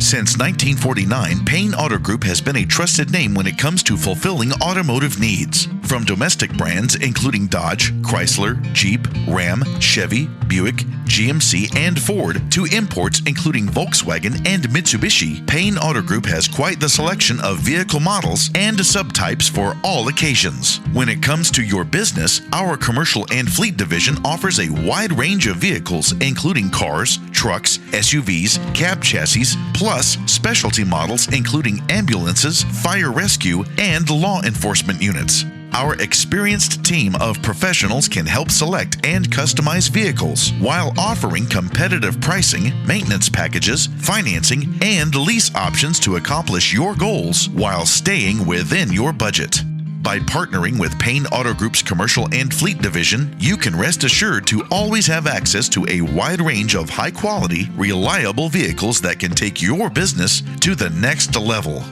Since 1949, Payne Auto Group has been a trusted name when it comes to fulfilling automotive needs. From domestic brands including Dodge, Chrysler, Jeep, Ram, Chevy, Buick, GMC, and Ford, to imports including Volkswagen and Mitsubishi, Payne Auto Group has quite the selection of vehicle models and subtypes for all occasions. When it comes to your business, our commercial and fleet division offers a wide range of vehicles including cars, trucks, SUVs, cab chassis, plus specialty models including ambulances, fire rescue, and law enforcement units. Our experienced team of professionals can help select and customize vehicles while offering competitive pricing, maintenance packages, financing, and lease options to accomplish your goals while staying within your budget. By partnering with Payne Auto Group's commercial and fleet division, you can rest assured to always have access to a wide range of high-quality, reliable vehicles that can take your business to the next level.